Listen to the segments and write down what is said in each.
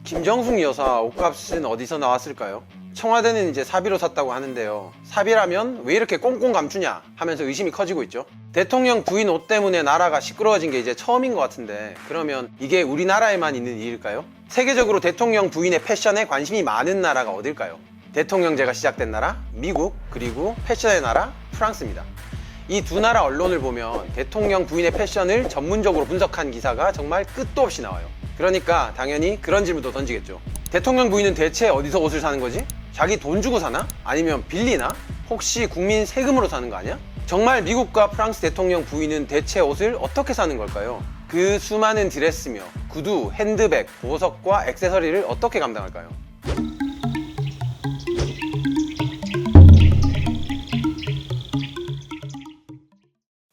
김정숙 여사 옷값은 어디서 나왔을까요? 청와대는 이제 사비로 샀다고 하는데요. 사비라면 왜 이렇게 꽁꽁 감추냐 하면서 의심이 커지고 있죠. 대통령 부인 옷 때문에 나라가 시끄러워진 게 이제 처음인 것 같은데, 그러면 이게 우리나라에만 있는 일일까요? 세계적으로 대통령 부인의 패션에 관심이 많은 나라가 어딜까요? 대통령제가 시작된 나라 미국, 그리고 패션의 나라 프랑스입니다. 이 두 나라 언론을 보면 대통령 부인의 패션을 전문적으로 분석한 기사가 정말 끝도 없이 나와요. 그러니까 당연히 그런 질문도 던지겠죠. 대통령 부인은 대체 어디서 옷을 사는 거지? 자기 돈 주고 사나? 아니면 빌리나? 혹시 국민 세금으로 사는 거 아니야? 정말 미국과 프랑스 대통령 부인은 대체 옷을 어떻게 사는 걸까요? 그 수많은 드레스며 구두, 핸드백, 보석과 액세서리를 어떻게 감당할까요?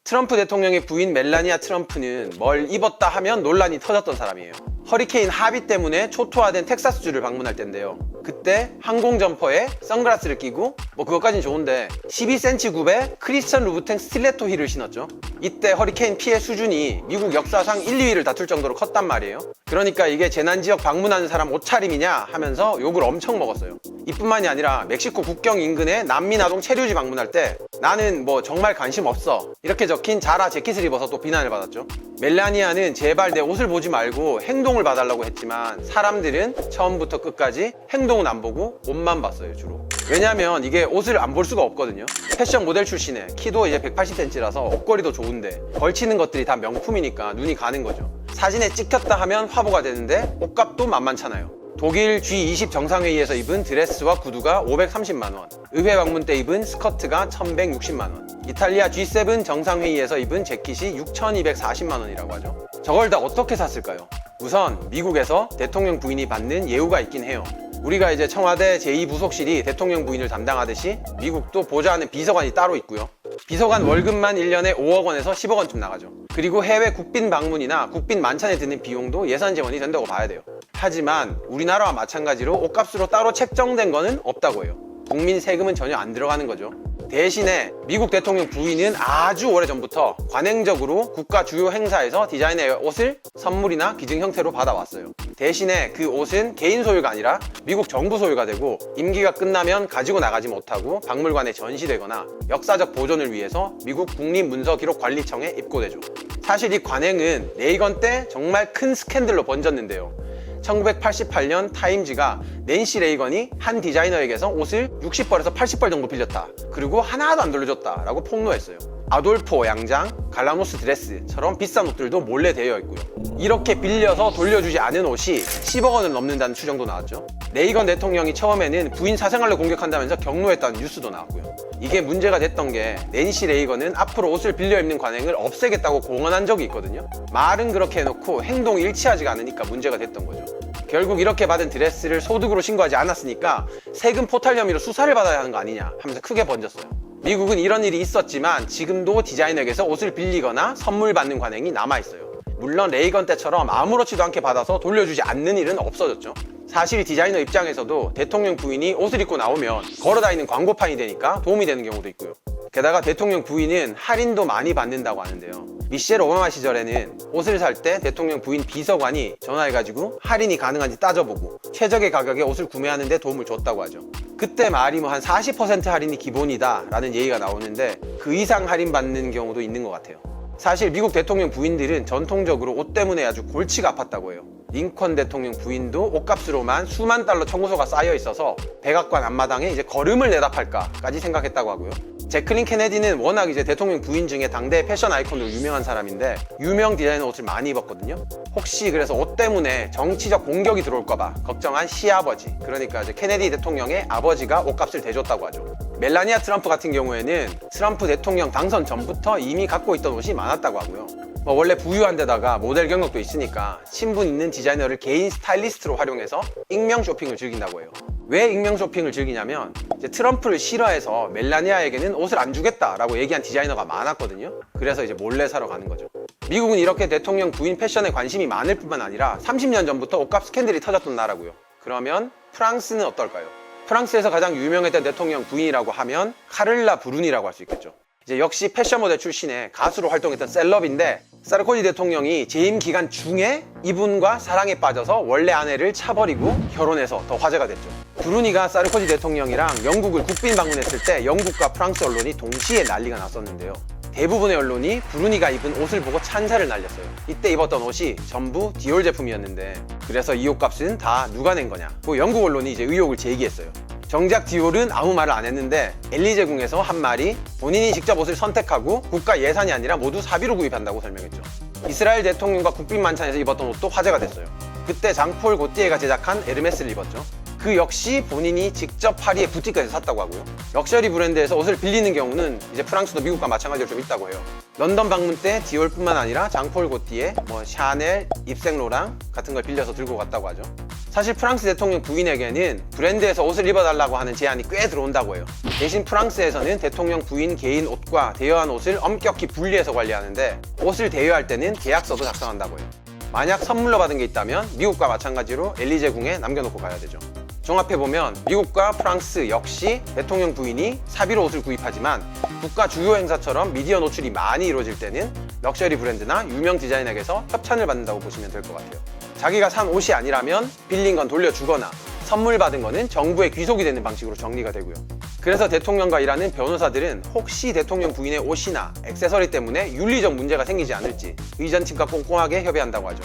트럼프 대통령의 부인 멜라니아 트럼프는 뭘 입었다 하면 논란이 터졌던 사람이에요. 허리케인 하비 때문에 초토화된 텍사스주를 방문할 때인데요. 그때 항공 점퍼에 선글라스를 끼고 그것까진 좋은데 12cm 굽에 크리스천 루브탱 스틸레토 힐을 신었죠. 이때 허리케인 피해 수준이 미국 역사상 1, 2위를 다툴 정도로 컸단 말이에요. 그러니까 이게 재난지역 방문하는 사람 옷차림이냐 하면서 욕을 엄청 먹었어요. 이뿐만이 아니라 멕시코 국경 인근의 난민 아동 체류지 방문할 때 나는 정말 관심 없어 이렇게 적힌 자라 재킷을 입어서 또 비난을 받았죠. 멜라니아는 제발 내 옷을 보지 말고 행동을 봐달라고 했지만 사람들은 처음부터 끝까지 행동은 안 보고 옷만 봤어요. 주로. 왜냐면 이게 옷을 안 볼 수가 없거든요. 패션 모델 출신에 키도 이제 180cm라서 옷걸이도 좋은데 걸치는 것들이 다 명품이니까 눈이 가는 거죠. 사진에 찍혔다 하면 화보가 되는데 옷값도 만만찮아요. 독일 G20 정상회의에서 입은 드레스와 구두가 530만원, 의회 방문 때 입은 스커트가 1160만원, 이탈리아 G7 정상회의에서 입은 재킷이 6240만원이라고 하죠. 저걸 다 어떻게 샀을까요? 우선 미국에서 대통령 부인이 받는 예우가 있긴 해요. 우리가 이제 청와대 제2부속실이 대통령 부인을 담당하듯이 미국도 보좌하는 비서관이 따로 있고요. 비서관 월급만 1년에 5억 원에서 10억 원쯤 나가죠. 그리고 해외 국빈 방문이나 국빈 만찬에 드는 비용도 예산 지원이 된다고 봐야 돼요. 하지만 우리나라와 마찬가지로 옷값으로 따로 책정된 거는 없다고 해요. 국민 세금은 전혀 안 들어가는 거죠. 대신에 미국 대통령 부인은 아주 오래전부터 관행적으로 국가 주요 행사에서 디자인의 옷을 선물이나 기증 형태로 받아왔어요. 대신에 그 옷은 개인 소유가 아니라 미국 정부 소유가 되고 임기가 끝나면 가지고 나가지 못하고 박물관에 전시되거나 역사적 보존을 위해서 미국 국립문서기록관리청에 입고되죠. 사실 이 관행은 레이건 때 정말 큰 스캔들로 번졌는데요. 1988년 타임지가 낸시 레이건이 한 디자이너에게서 옷을 60벌에서 80벌 정도 빌렸다. 그리고 하나도 안 돌려줬다 라고 폭로했어요. 아돌포 양장, 갈라노스 드레스처럼 비싼 옷들도 몰래 되어 있고요. 이렇게 빌려서 돌려주지 않은 옷이 10억 원을 넘는다는 추정도 나왔죠. 레이건 대통령이 처음에는 부인 사생활로 공격한다면서 경로했다는 뉴스도 나왔고요. 이게 문제가 됐던 게 낸시 레이건은 앞으로 옷을 빌려 입는 관행을 없애겠다고 공언한 적이 있거든요. 말은 그렇게 해놓고 행동이 일치하지가 않으니까 문제가 됐던 거죠. 결국 이렇게 받은 드레스를 소득으로 신고하지 않았으니까 세금 포탈 혐의로 수사를 받아야 하는 거 아니냐 하면서 크게 번졌어요. 미국은 이런 일이 있었지만 지금도 디자이너에게서 옷을 빌리거나 선물 받는 관행이 남아있어요. 물론 레이건 때처럼 아무렇지도 않게 받아서 돌려주지 않는 일은 없어졌죠. 사실 디자이너 입장에서도 대통령 부인이 옷을 입고 나오면 걸어다니는 광고판이 되니까 도움이 되는 경우도 있고요. 게다가 대통령 부인은 할인도 많이 받는다고 하는데요. 미셸 오바마 시절에는 옷을 살 때 대통령 부인 비서관이 전화해가지고 할인이 가능한지 따져보고 최적의 가격에 옷을 구매하는 데 도움을 줬다고 하죠. 그때 말이 한 40% 할인이 기본이다 라는 얘기가 나오는데 그 이상 할인 받는 경우도 있는 것 같아요. 사실 미국 대통령 부인들은 전통적으로 옷 때문에 아주 골치가 아팠다고 해요. 링컨 대통령 부인도 옷값으로만 수만 달러 청구서가 쌓여 있어서 백악관 앞마당에 이제 걸음을 내다 팔까까지 생각했다고 하고요. 제클린 케네디는 워낙 이제 대통령 부인 중에 당대 패션 아이콘으로 유명한 사람인데 유명 디자이너 옷을 많이 입었거든요. 혹시 그래서 옷 때문에 정치적 공격이 들어올까봐 걱정한 시아버지, 그러니까 이제 케네디 대통령의 아버지가 옷값을 대줬다고 하죠. 멜라니아 트럼프 같은 경우에는 트럼프 대통령 당선 전부터 이미 갖고 있던 옷이 많았다고 하고요. 원래 부유한 데다가 모델 경력도 있으니까 친분 있는 디자이너를 개인 스타일리스트로 활용해서 익명 쇼핑을 즐긴다고 해요. 왜 익명 쇼핑을 즐기냐면 이제 트럼프를 싫어해서 멜라니아에게는 옷을 안 주겠다라고 얘기한 디자이너가 많았거든요. 그래서 이제 몰래 사러 가는 거죠. 미국은 이렇게 대통령 부인 패션에 관심이 많을 뿐만 아니라 30년 전부터 옷값 스캔들이 터졌던 나라고요. 그러면 프랑스는 어떨까요? 프랑스에서 가장 유명했던 대통령 부인이라고 하면 카를라 브룬이라고 할 수 있겠죠. 이제 역시 패션 모델 출신의 가수로 활동했던 셀럽인데 사르코지 대통령이 재임 기간 중에 이분과 사랑에 빠져서 원래 아내를 차버리고 결혼해서 더 화제가 됐죠. 브루니가 사르코지 대통령이랑 영국을 국빈 방문했을 때 영국과 프랑스 언론이 동시에 난리가 났었는데요. 대부분의 언론이 브루니가 입은 옷을 보고 찬사를 날렸어요. 이때 입었던 옷이 전부 디올 제품이었는데 그래서 이 옷값은 다 누가 낸 거냐? 그 영국 언론이 이제 의혹을 제기했어요. 정작 디올은 아무 말을 안 했는데 엘리제 궁에서 한 말이 본인이 직접 옷을 선택하고 국가 예산이 아니라 모두 사비로 구입한다고 설명했죠. 이스라엘 대통령과 국빈 만찬에서 입었던 옷도 화제가 됐어요. 그때 장폴 고띠에가 제작한 에르메스를 입었죠. 그 역시 본인이 직접 파리의 부티크에서 샀다고 하고요. 럭셔리 브랜드에서 옷을 빌리는 경우는 이제 프랑스도 미국과 마찬가지로 좀 있다고 해요. 런던 방문 때 디올뿐만 아니라 장폴 고띠에 샤넬, 입생로랑 같은 걸 빌려서 들고 갔다고 하죠. 사실 프랑스 대통령 부인에게는 브랜드에서 옷을 입어달라고 하는 제안이 꽤 들어온다고 해요. 대신 프랑스에서는 대통령 부인 개인 옷과 대여한 옷을 엄격히 분리해서 관리하는데 옷을 대여할 때는 계약서도 작성한다고 해요. 만약 선물로 받은 게 있다면 미국과 마찬가지로 엘리제 궁에 남겨놓고 가야 되죠. 종합해보면 미국과 프랑스 역시 대통령 부인이 사비로 옷을 구입하지만 국가 주요 행사처럼 미디어 노출이 많이 이루어질 때는 럭셔리 브랜드나 유명 디자이너에게서 협찬을 받는다고 보시면 될 것 같아요. 자기가 산 옷이 아니라면 빌린 건 돌려주거나 선물 받은 거는 정부의 귀속이 되는 방식으로 정리가 되고요. 그래서 대통령과 일하는 변호사들은 혹시 대통령 부인의 옷이나 액세서리 때문에 윤리적 문제가 생기지 않을지 의전팀과 꼼꼼하게 협의한다고 하죠.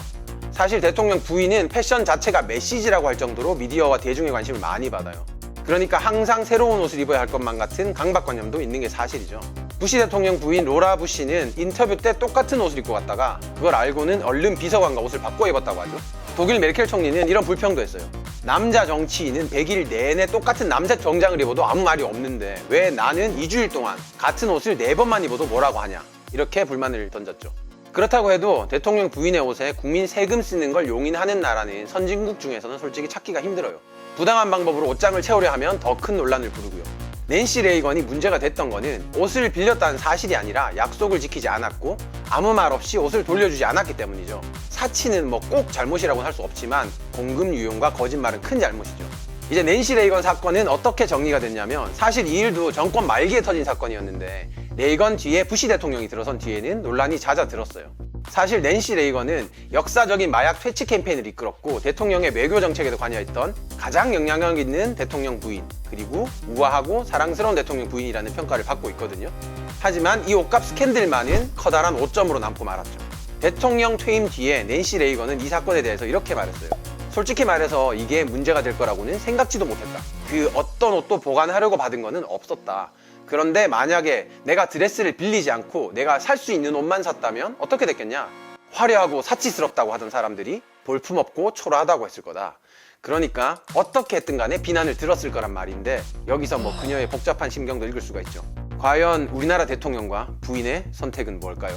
사실 대통령 부인은 패션 자체가 메시지라고 할 정도로 미디어와 대중의 관심을 많이 받아요. 그러니까 항상 새로운 옷을 입어야 할 것만 같은 강박관념도 있는 게 사실이죠. 부시 대통령 부인 로라 부시는 인터뷰 때 똑같은 옷을 입고 갔다가 그걸 알고는 얼른 비서관과 옷을 바꿔 입었다고 하죠. 독일 메르켈 총리는 이런 불평도 했어요. 남자 정치인은 100일 내내 똑같은 남색 정장을 입어도 아무 말이 없는데 왜 나는 2주일 동안 같은 옷을 4번만 입어도 뭐라고 하냐, 이렇게 불만을 던졌죠. 그렇다고 해도 대통령 부인의 옷에 국민 세금 쓰는 걸 용인하는 나라는 선진국 중에서는 솔직히 찾기가 힘들어요. 부당한 방법으로 옷장을 채우려 하면 더 큰 논란을 부르고요. 낸시 레이건이 문제가 됐던 거는 옷을 빌렸다는 사실이 아니라 약속을 지키지 않았고 아무 말 없이 옷을 돌려주지 않았기 때문이죠. 사치는 뭐 꼭 잘못이라고는 할 수 없지만 공금 유용과 거짓말은 큰 잘못이죠. 이제 낸시 레이건 사건은 어떻게 정리가 됐냐면 사실 이 일도 정권 말기에 터진 사건이었는데 레이건 뒤에 부시 대통령이 들어선 뒤에는 논란이 잦아들었어요. 사실 낸시 레이건은 역사적인 마약 퇴치 캠페인을 이끌었고 대통령의 외교 정책에도 관여했던 가장 영향력 있는 대통령 부인, 그리고 우아하고 사랑스러운 대통령 부인이라는 평가를 받고 있거든요. 하지만 이 옷값 스캔들만은 커다란 오점으로 남고 말았죠. 대통령 퇴임 뒤에 낸시 레이건은 이 사건에 대해서 이렇게 말했어요. 솔직히 말해서 이게 문제가 될 거라고는 생각지도 못했다. 그 어떤 옷도 보관하려고 받은 거는 없었다. 그런데 만약에 내가 드레스를 빌리지 않고 내가 살 수 있는 옷만 샀다면 어떻게 됐겠냐? 화려하고 사치스럽다고 하던 사람들이 볼품없고 초라하다고 했을 거다. 그러니까 어떻게 했든 간에 비난을 들었을 거란 말인데 여기서 뭐 그녀의 복잡한 심경도 읽을 수가 있죠. 과연 우리나라 대통령과 부인의 선택은 뭘까요?